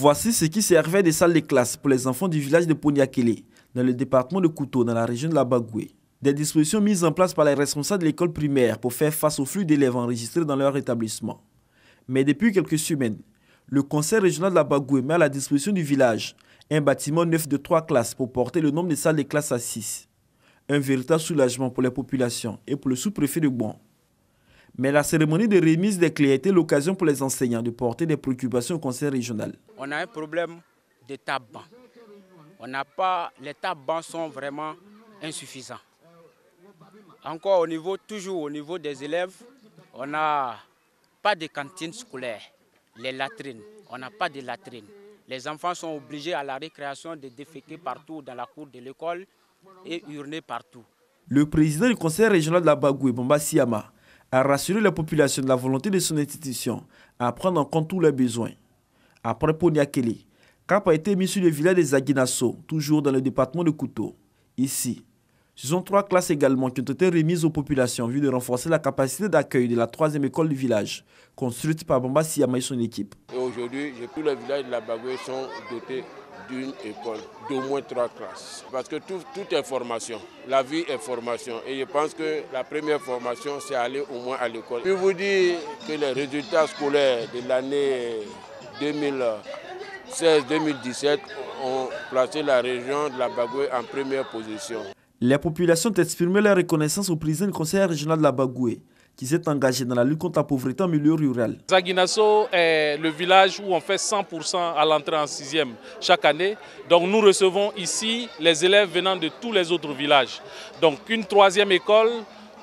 Voici ce qui servait des salles de classe pour les enfants du village de Poniakele, dans le département de Kouto, dans la région de la Bagoué. Des dispositions mises en place par les responsables de l'école primaire pour faire face au flux d'élèves enregistrés dans leur établissement. Mais depuis quelques semaines, le conseil régional de la Bagoué met à la disposition du village un bâtiment neuf de 3 classes pour porter le nombre de salles de classe à 6. Un véritable soulagement pour les populations et pour le sous-préfet de Bon. Mais la cérémonie de remise des clés a été l'occasion pour les enseignants de porter des préoccupations au conseil régional. On a un problème de tabac. Les tabacs sont vraiment insuffisants. Encore toujours au niveau des élèves, on n'a pas de cantine scolaire. Les latrines, on n'a pas de latrines. Les enfants sont obligés à la récréation de déféquer partout dans la cour de l'école et uriner partout. Le président du conseil régional de la Bagoué, Bamba Siama, a rassuré la population de la volonté de son institution à prendre en compte tous leurs besoins. Après Poniakele, cap a été mis sur le village des Aguinasso, toujours dans le département de Kouto. Ici, ce sont 3 classes également qui ont été remises aux populations en vue de renforcer la capacité d'accueil de la 3e école du village, construite par Bamba Siama et son équipe. Aujourd'hui, tous les villages de la Bagoué sont dotés d'une école, d'au moins 3 classes. Parce que tout est formation. La vie est formation. Et je pense que la première formation, c'est aller au moins à l'école. Je vous dis que les résultats scolaires de l'année 2016-2017 ont placé la région de la Bagoué en première position. Les populations ont exprimé leur reconnaissance au président du conseil régional de la Bagoué, qui s'est engagé dans la lutte contre la pauvreté en milieu rural. Aguinasso est le village où on fait 100% à l'entrée en 6e chaque année. Donc nous recevons ici les élèves venant de tous les autres villages. Donc une 3e école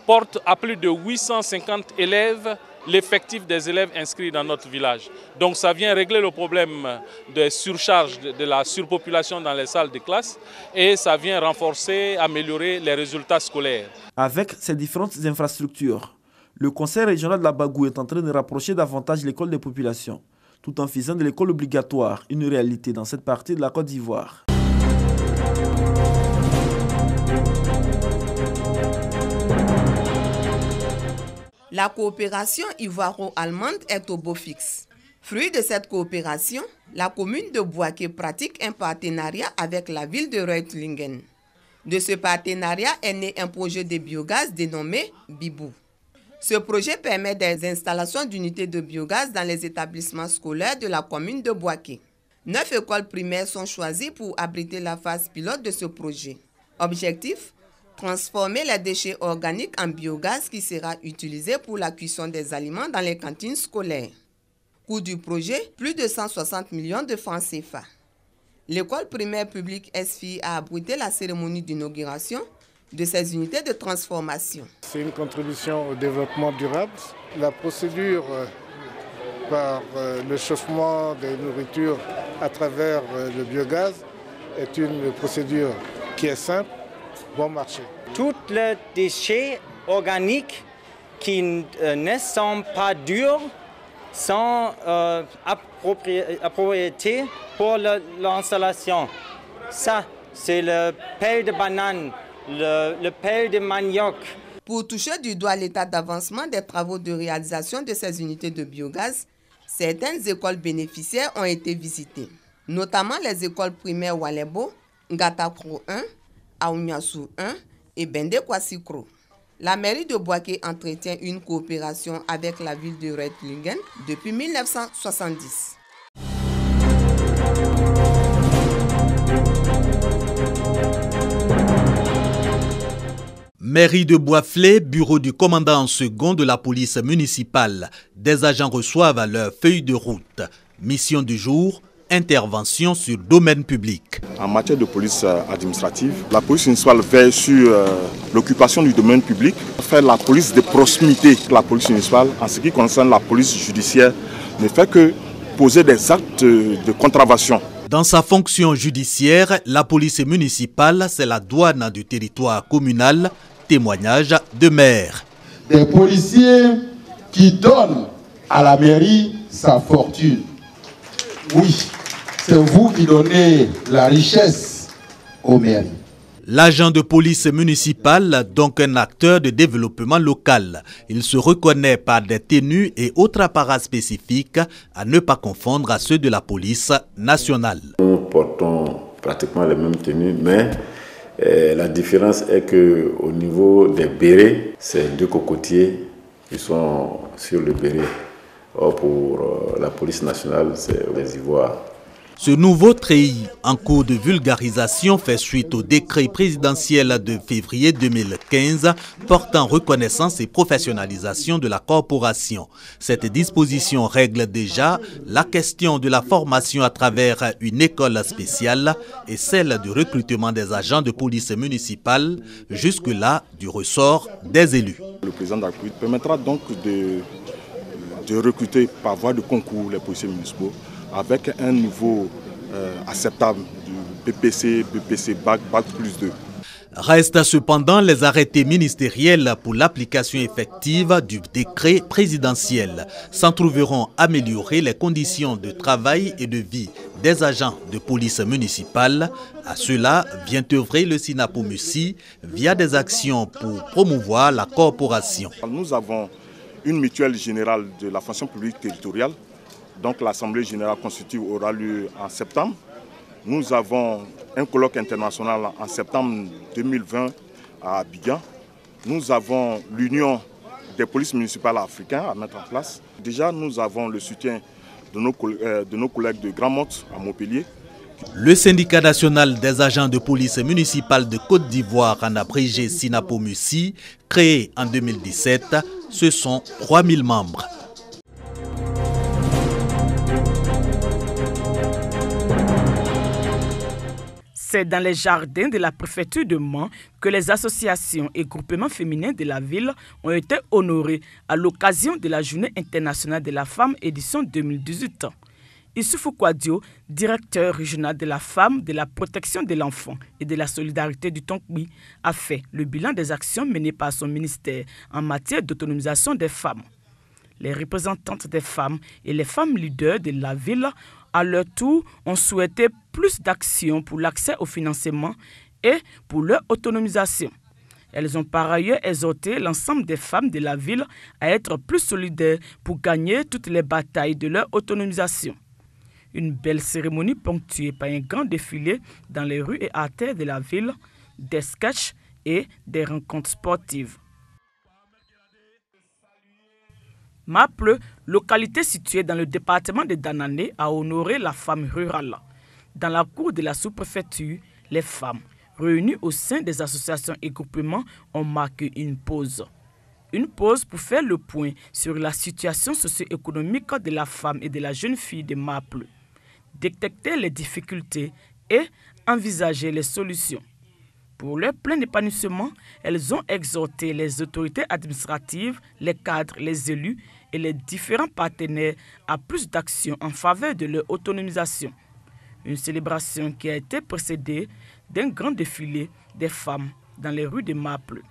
porte à plus de 850 élèves l'effectif des élèves inscrits dans notre village. Donc ça vient régler le problème de surcharge, de la surpopulation dans les salles de classe et ça vient renforcer, améliorer les résultats scolaires. Avec ces différentes infrastructures, le conseil régional de la Bagoué est en train de rapprocher davantage l'école des populations, tout en faisant de l'école obligatoire une réalité dans cette partie de la Côte d'Ivoire. La coopération ivoiro-allemande est au beau fixe. Fruit de cette coopération, la commune de Bouaké pratique un partenariat avec la ville de Reutlingen. De ce partenariat est né un projet de biogaz dénommé Bibou. Ce projet permet des installations d'unités de biogaz dans les établissements scolaires de la commune de Bouaké. 9 écoles primaires sont choisies pour abriter la phase pilote de ce projet. Objectif : transformer les déchets organiques en biogaz qui sera utilisé pour la cuisson des aliments dans les cantines scolaires. Coût du projet : plus de 160 millions de francs CFA. L'école primaire publique SFI a abrité la cérémonie d'inauguration de ces unités de transformation. C'est une contribution au développement durable. La procédure par le chauffement des nourritures à travers le biogaz est une procédure qui est simple, bon marché. Tous les déchets organiques qui ne sont pas durs sont appropriés pour l'installation. Ça, c'est le pelle de banane, le pelle de manioc. Pour toucher du doigt l'état d'avancement des travaux de réalisation de ces unités de biogaz, certaines écoles bénéficiaires ont été visitées, notamment les écoles primaires Walebo, Ngatakro 1, Aouniassou 1 et Bende Kwasikro. La mairie de Bouaké entretient une coopération avec la ville de Reutlingen depuis 1970. Mairie de Boisflé, bureau du commandant second de la police municipale. Des agents reçoivent leur feuille de route. Mission du jour, intervention sur domaine public. En matière de police administrative, la police municipale veille sur l'occupation du domaine public, faire la police de proximité. La police municipale, en ce qui concerne la police judiciaire, ne fait que poser des actes de contravention. Dans sa fonction judiciaire, la police municipale, c'est la douane du territoire communal. Témoignage de maire. Des policiers qui donnent à la mairie sa fortune. Oui, c'est vous qui donnez la richesse aux mairies. L'agent de police municipal, donc un acteur de développement local. Il se reconnaît par des tenues et autres apparats spécifiques à ne pas confondre à ceux de la police nationale. Nous portons pratiquement les mêmes tenues, mais la différence est qu'au niveau des bérets, c'est deux cocotiers qui sont sur le béret. Or pour la police nationale, c'est les ivoires. Ce nouveau treillis en cours de vulgarisation fait suite au décret présidentiel de février 2015 portant reconnaissance et professionnalisation de la corporation. Cette disposition règle déjà la question de la formation à travers une école spéciale et celle du recrutement des agents de police municipale, jusque-là du ressort des élus. Le président de la République permettra donc de recruter par voie de concours les policiers municipaux avec un niveau acceptable du PPC, BPC, Bac plus 2. Restent cependant les arrêtés ministériels pour l'application effective du décret présidentiel. S'en trouveront améliorer les conditions de travail et de vie des agents de police municipale. À cela vient œuvrer le SINAPOMUSI via des actions pour promouvoir la corporation. Nous avons une mutuelle générale de la fonction publique territoriale. Donc l'Assemblée générale constitutive aura lieu en septembre. Nous avons un colloque international en septembre 2020 à Abidjan. Nous avons l'Union des polices municipales africaines à mettre en place. Déjà, nous avons le soutien de nos collègues de Grand-Mont à Montpellier. Le syndicat national des agents de police municipale de Côte d'Ivoire, en abrégé SINAPOMUSI, créé en 2017, ce sont 3000 membres. C'est dans les jardins de la préfecture de Mans que les associations et groupements féminins de la ville ont été honorés à l'occasion de la Journée internationale de la femme édition 2018. Issoufou Kouadio, directeur régional de la femme, de la protection de l'enfant et de la solidarité du Tonkbi, a fait le bilan des actions menées par son ministère en matière d'autonomisation des femmes. Les représentantes des femmes et les femmes leaders de la ville, à leur tour, ont souhaité plus d'actions pour l'accès au financement et pour leur autonomisation. Elles ont par ailleurs exhorté l'ensemble des femmes de la ville à être plus solidaires pour gagner toutes les batailles de leur autonomisation. Une belle cérémonie ponctuée par un grand défilé dans les rues et artères de la ville, des sketchs et des rencontres sportives. Maple, localité située dans le département de Danané, a honoré la femme rurale. Dans la cour de la sous-préfecture, les femmes, réunies au sein des associations et groupements, ont marqué une pause. Une pause pour faire le point sur la situation socio-économique de la femme et de la jeune fille de Maple, détecter les difficultés et envisager les solutions. Pour leur plein épanouissement, elles ont exhorté les autorités administratives, les cadres, les élus et les différents partenaires à plus d'actions en faveur de leur autonomisation. Une célébration qui a été précédée d'un grand défilé des femmes dans les rues de Maple.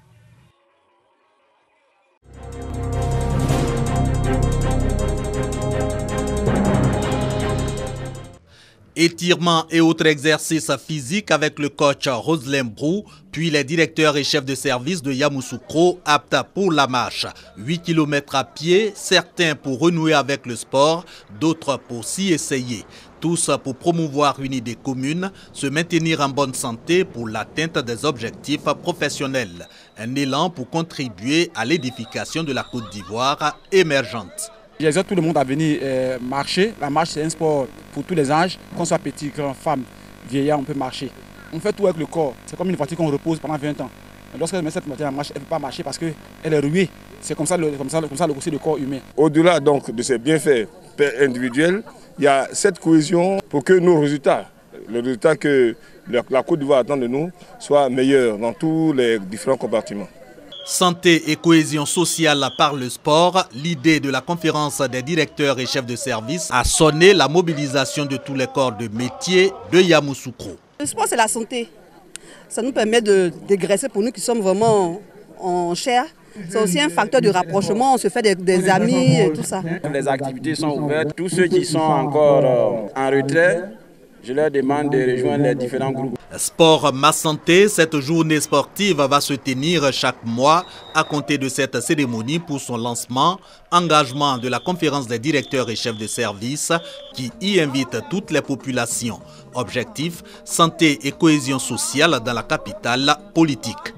Étirements et autres exercices physiques avec le coach Roselyn Brou, puis les directeurs et chefs de service de Yamoussoukro, aptes pour la marche. 8 km à pied, certains pour renouer avec le sport, d'autres pour s'y essayer. Tous pour promouvoir une idée commune, se maintenir en bonne santé pour l'atteinte des objectifs professionnels. Un élan pour contribuer à l'édification de la Côte d'Ivoire émergente. J'exhorte tout le monde à venir marcher. La marche, c'est un sport pour tous les âges. Qu'on soit petit, grand, femme, vieillard, on peut marcher. On fait tout avec le corps. C'est comme une voiture qu'on repose pendant 20 ans. Mais lorsqu'elle met cette voiture en marche, elle ne peut pas marcher parce qu'elle est ruée. C'est comme ça aussi le corps humain. Au-delà donc de ces bienfaits individuels, il y a cette cohésion pour que nos résultats, le résultat que la Côte d'Ivoire attend de nous, soient meilleurs dans tous les différents compartiments. Santé et cohésion sociale par le sport, l'idée de la conférence des directeurs et chefs de service a sonné la mobilisation de tous les corps de métier de Yamoussoukro. Le sport, c'est la santé. Ça nous permet de dégraisser pour nous qui sommes vraiment en chair. C'est aussi un facteur de rapprochement, on se fait des amis et tout ça. Les activités sont ouvertes. Tous ceux qui sont encore en retrait, Je leur demande de rejoindre les différents groupes. Sport Ma Santé, cette journée sportive va se tenir chaque mois à compter de cette cérémonie pour son lancement. Engagement de la conférence des directeurs et chefs de service qui y invite toutes les populations. Objectif, santé et cohésion sociale dans la capitale politique.